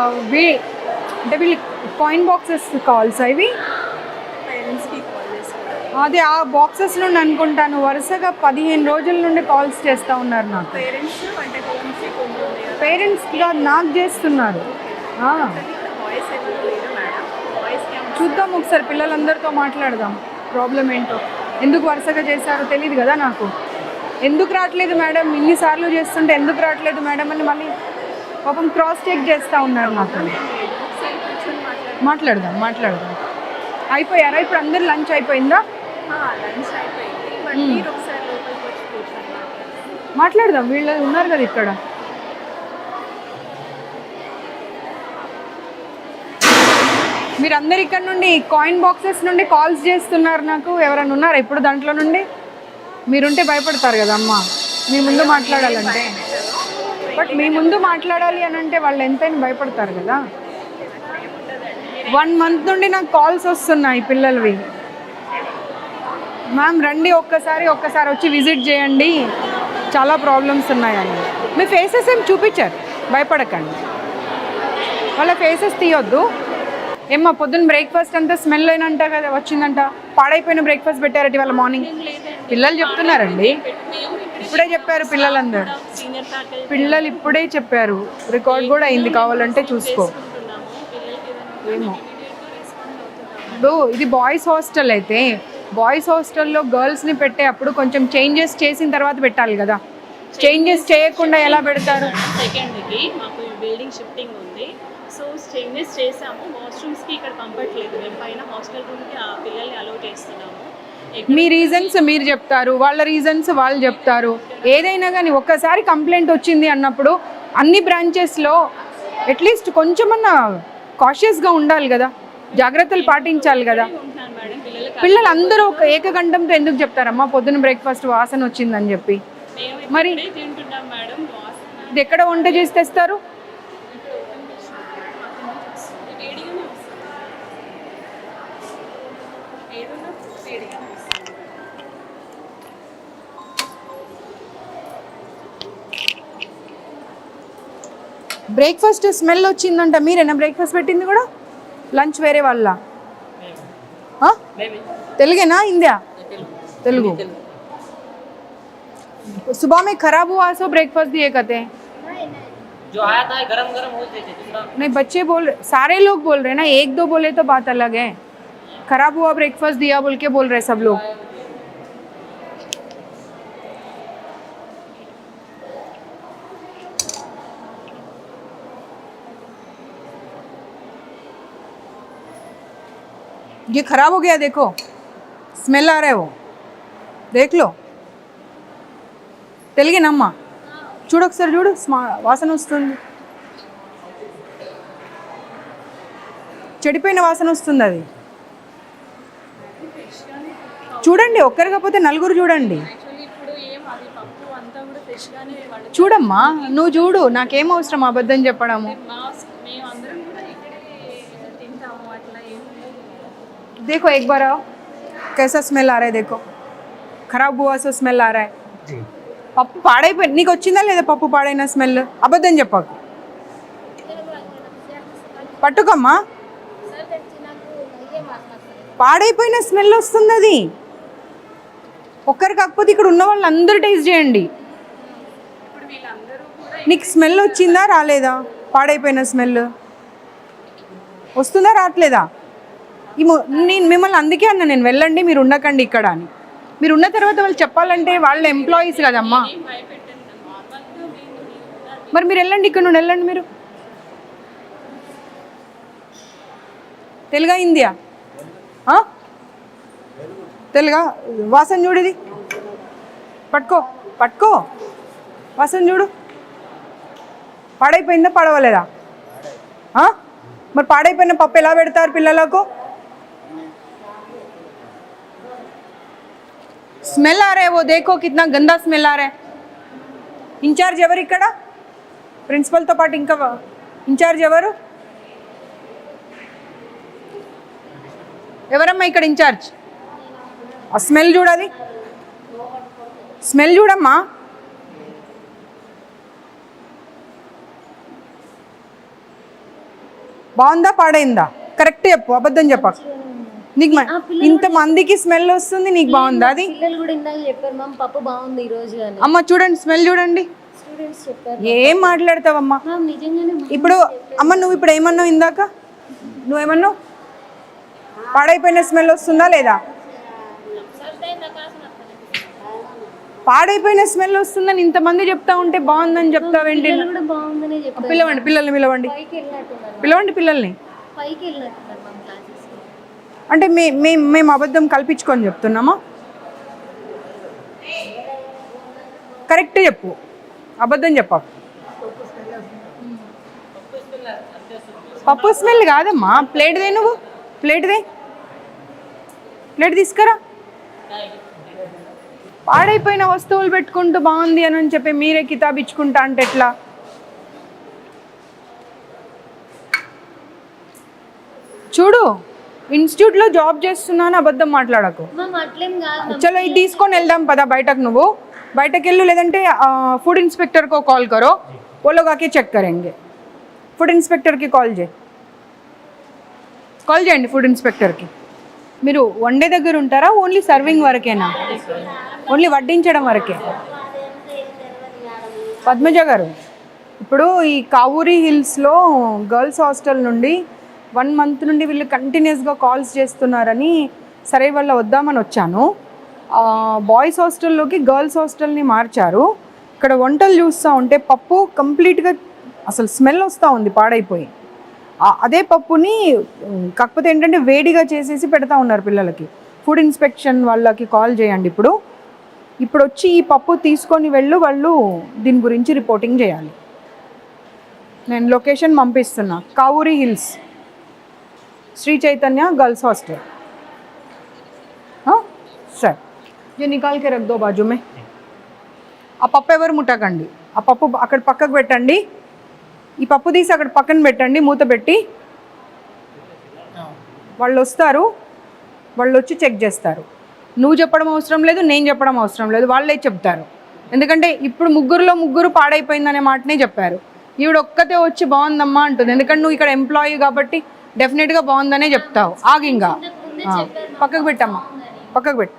అంటే వీళ్ళు coin boxes calls ఇవి పేరెంట్స్కి కాల్ చేస్తారు. అదే ఆ బాక్సెస్ నుండి అనుకుంటాను వరుసగా 15 రోజుల నుండి కాల్స్ చేస్తూ ఉన్నారు నాకు. పేరెంట్స్ అంటే హోమ్ సిక్ ఉంటుంది కదా. పేరెంట్స్గా నాకు చేస్తున్నారు. వాయిస్ ఎవరు లేరు మేడం. వాయిస్కి చూద్దాం ఒకసారి, పిల్లలందరితో మాట్లాడదాం ప్రాబ్లం ఏంటో. ఎందుకు వరుసగా చేశారో తెలియదు కదా నాకు. ఎందుకు రావట్లేదు మేడం, ఇన్నిసార్లు చేస్తుంటే ఎందుకు రావట్లేదు మేడం అని మళ్ళీ పాపం క్రాస్ చెక్ చేస్తూ ఉన్నారు నాకు. ఒకసారి కూర్చొని మాట్లాడదాం. అయిపోయారా ఇప్పుడు? అందరు లంచ్ అయిపోయిందా? లంచ్ అయిపోయింది. బట్ మీరు ఒకసారి లోపలికి వచ్చి కూర్చొని మాట్లాడదాం. వీళ్ళు ఉన్నారు కదా ఇక్కడ. మీరందరు ఇక్కడ నుండి కాయిన్ బాక్సెస్ నుండి కాల్స్ చేస్తున్నారు నాకు. ఎవరైనా ఉన్నారా ఇప్పుడు దాంట్లో నుండి? మీరుంటే భయపడతారు కదా అమ్మ, మీ ముందు మాట్లాడాలంటే. బట్ మీ ముందు మాట్లాడాలి అని అంటే వాళ్ళు ఎంతైనా భయపడతారు కదా. 1 month నుండి నాకు కాల్స్ వస్తున్నాయి పిల్లలవి. మ్యామ్ రండి ఒక్కసారి వచ్చి విజిట్ చేయండి, చాలా ప్రాబ్లమ్స్ ఉన్నాయని. మీ ఫేసెస్ ఏం చూపించారు, భయపడకండి. వాళ్ళ ఫేసెస్ తీయొద్దు. ఏమ్మా పొద్దున్న బ్రేక్ఫాస్ట్ అంతా స్మెల్ అయినంట కదా వచ్చిందంట, పాడైపోయిన బ్రేక్ఫాస్ట్ పెట్టారట వాళ్ళ మార్నింగ్. పిల్లలు చెప్తున్నారండి, ఇప్పుడే చెప్పారు పిల్లలందరూ. పిల్లలు ఇప్పుడే చెప్పారు, రికార్డ్ కూడా అయింది, కావాలంటే చూసుకో. ఏమో ఇప్పుడు ఇది బాయ్స్ హాస్టల్ అయితే, బాయ్స్ హాస్టల్లో గర్ల్స్ని పెట్టే అప్పుడు కొంచెం చేంజెస్ చేసిన తర్వాత పెట్టాలి కదా. చేంజెస్ చేయకుండా ఎలా పెడతారు? సెకండ్కి మాకు బిల్డింగ్ షిఫ్టింగ్ ఉంది, సో చేంజెస్ చేసాము. వాష్రూమ్స్కి ఇక్కడ పంపట్లేదు, మేము పైన హాస్టల్ రూమ్కి ఆ పిల్లల్ని అలౌ చేస్తున్నాము. మీ రీజన్స్ మీరు చెప్తారు, వాళ్ళ రీజన్స్ వాళ్ళు చెప్తారు. ఏదైనా కానీ ఒక్కసారి కంప్లైంట్ వచ్చింది అన్నప్పుడు అన్ని బ్రాంచెస్లో అట్లీస్ట్ కొంచెమన్నా కాషియస్గా ఉండాలి కదా, జాగ్రత్తలు పాటించాలి కదా. పిల్లలు అందరూ ఒక ఏకగంఠంతో ఎందుకు చెప్తారమ్మా పొద్దున్న బ్రేక్ఫాస్ట్ వాసన వచ్చిందని చెప్పి? మరి తింటున్నాం మేడం. ఇది ఎక్కడ వంట చేసి తెస్తారు? బ్రేక్ఫాస్ట్ స్మెల్ వచ్చిందంట. మీరేనా బ్రేక్ఫాస్ట్ పెట్టింది కూడా? లంచ్ వేరే వాళ్ళ? తెలుగేనా हिंदी? तेलुगु। सुबह में खराब हुआ सो ब्रेकफास्ट दिए कहते हैं। जो आया था गरम गरम हो देते दूसरा। नहीं बच्चे बोल, सारे लोग बोल रहे हैं ना, 1-2 बोले तो बात अलग है। खराब हुआ ब्रेकफास्ट दिया बोल के बोल रहे सब लोग। ये खराब हो गया, देखो स्मेल आ रहा है, वो देख लो। తెలుగేనమ్మా? చూడు ఒకసారి, చూడు వాసన వస్తుంది, చెడిపోయిన వాసన వస్తుంది. అది చూడండి, ఒక్కరు కాకపోతే నలుగురు చూడండి. చూడమ్మా, నువ్వు చూడు, నాకేం అవసరం అబద్ధం చెప్పడము. देखो एक बार आओ, कैसा स्मेल आ रहा है, देखो खराब हुआ सो स्मेल आ रहा है। పప్పు పాడైపోయి నీకు వచ్చిందా లేదా? పప్పు పాడైన స్మెల్, అబద్ధం చెప్పకు. పట్టుకమ్మా, పాడైపోయిన స్మెల్ వస్తుంది. అది ఒక్కరు కాకపోతే ఇక్కడ ఉన్న వాళ్ళు అందరూ టేస్ట్ చేయండి. నీకు స్మెల్ వచ్చిందా రాలేదా? పాడైపోయిన స్మెల్ వస్తుందా రావట్లేదా? నేను మిమ్మల్ని అందుకే అన్నా, నేను వెళ్ళండి మీరు ఉండకండి ఇక్కడ అని. మీరు ఉన్న తర్వాత వాళ్ళు చెప్పాలంటే వాళ్ళ ఎంప్లాయీస్ కదమ్మా. మరి మీరు వెళ్ళండి, ఇక్కడ నుండి వెళ్ళండి. మీరు తెలుగా హిందీయా? తెలుగా? వాసన చూడిది, పట్టుకో వాసన చూడు. పాడైపోయిందా పడవలేదా? మరి పాడైపోయిన పప్పు ఎలా పెడతారు పిల్లలకు? स्मेल आ रहा है, वो देखो कितना गंदा स्मेल आ रहा है. इंचार्ज ఎవరు ఇక్కడ? ప్రిన్సిపల్ తో పాటు ఇంకా ఇంచార్జ్ ఎవరు? ఎవరమ్మా ఇక్కడ ఇంచార్జ్? ఆ స్మెల్ చూడది, స్మెల్ చూడమ్మా. బాగుందా పాడైందా కరెక్ట్ చెప్పు, అబద్ధం చెప్పకు. నీకు ఇంతమందికి స్మెల్ వస్తుంది, నీకు బాగుందా? అది పిల్లలు కూడా ఇందాక చెప్పారు మ్యామ్ పప్పు బాగుంది ఈ రోజు అని. అమ్మ చూడండి, స్మెల్ చూడండి. స్టూడెంట్స్ చెప్పారు ఏం మాట్లాడతావమ్మా మ్యామ్ నిజంగానే. ఇప్పుడు? అమ్మ నువ్వు ఇప్పుడు ఏమన్నావు ఇందాక? నువ్వేమన్నావు? పాడైపోయిన స్మెల్ వస్తుందా లేదా? పాడైపోయిన స్మెల్ వస్తుందని ఇంతమంది చెప్తా ఉంటే బాగుందని చెప్తావేంటి? పిల్లలు కూడా బాగుందనే చెప్పారు. పిలవండి, పిల్లల్ని పిలవండి, పైకి వెళ్ళినట్టున్నారు, పిలవండి పిల్లల్ని. పైకి వెళ్ళినట్టున్నారు మ్యామ్ క్లాసెస్. అంటే మేము అబద్ధం కల్పించుకొని చెప్తున్నామా? కరెక్ట్ చెప్పు, అబద్ధం చెప్పకు. పప్పు స్మెల్ కాదమ్మా. ప్లేట్ దే, నువ్వు ప్లేట్ దే, ప్లేట్ తీసుకురా. పాడైపోయిన వస్తువులు పెట్టుకుంటూ బాగుంది అని చెప్పి మీరే కితాబ్ ఇచ్చుకుంటా అంటే ఎట్లా? చూడు, ఇన్స్టిట్యూట్లో జాబ్ చేస్తున్నాను, అబద్ధం మాట్లాడకు. మ్యామ్ అట్లేం కాదు. చలో ఇది తీసుకొని వెళ్దాం పదా బయటకు. నువ్వు బయటకు వెళ్ళు, లేదంటే फूड इंस्पेक्टर को कॉल करो, वो लोग आके चेक करेंगे. फूड इंस्पेक्टर की కాల్ చేయండి ఫుడ్ ఇన్స్పెక్టర్కి. మీరు వండే దగ్గర ఉంటారా? ఓన్లీ సర్వింగ్ వరకేనా? ఓన్లీ వడ్డించడం వరకే? పద్మజ గారు, ఇప్పుడు ఈ కావూరి హిల్స్లో గర్ల్స్ హాస్టల్ నుండి 1 మంత్ నుండి వీళ్ళు కంటిన్యూస్గా కాల్స్ చేస్తున్నారని సరే వల్ల వద్దామని వచ్చాను. బాయ్స్ హాస్టల్లోకి గర్ల్స్ హాస్టల్ని మార్చారు. ఇక్కడ వంటలు చూస్తూ ఉంటే పప్పు కంప్లీట్గా అసలు స్మెల్ వస్తూ ఉంది పాడైపోయి. అదే పప్పుని కాకపోతే ఏంటంటే వేడిగా చేసేసి పెడతా ఉన్నారు పిల్లలకి. ఫుడ్ ఇన్స్పెక్షన్ వాళ్ళకి కాల్ చేయండి. ఇప్పుడు వచ్చి ఈ పప్పు తీసుకొని వాళ్ళు దీని గురించి రిపోర్టింగ్ చేయాలి. నేను లొకేషన్ పంపిస్తున్నా, Kavuri hills, Sri Chaitanya girls hostel. సరే, ये निकाल के रख दो बाजू में. ఆ పప్పు ఎవరు ముట్టకండి, ఆ పప్పు అక్కడ పక్కకు పెట్టండి. ఈ పప్పు తీసి అక్కడ పక్కన పెట్టండి, మూత పెట్టి. వాళ్ళు వస్తారు, వాళ్ళు వచ్చి చెక్ చేస్తారు. నువ్వు చెప్పడం అవసరం లేదు, నేను చెప్పడం అవసరం లేదు, వాళ్ళే చెప్తారు. ఎందుకంటే ఇప్పుడు ముగ్గురు పాడైపోయిందనే మాటనే చెప్పారు. ఈవిడ ఒక్కతే వచ్చి బాగుందమ్మా అంటుంది. ఎందుకంటే నువ్వు ఇక్కడ ఎంప్లాయీ కాబట్టి డెఫినెట్గా బాగుందనే చెప్తావు. ఆగింగా పక్కకు పెట్టమ్మా, పక్కకు పెట్టు.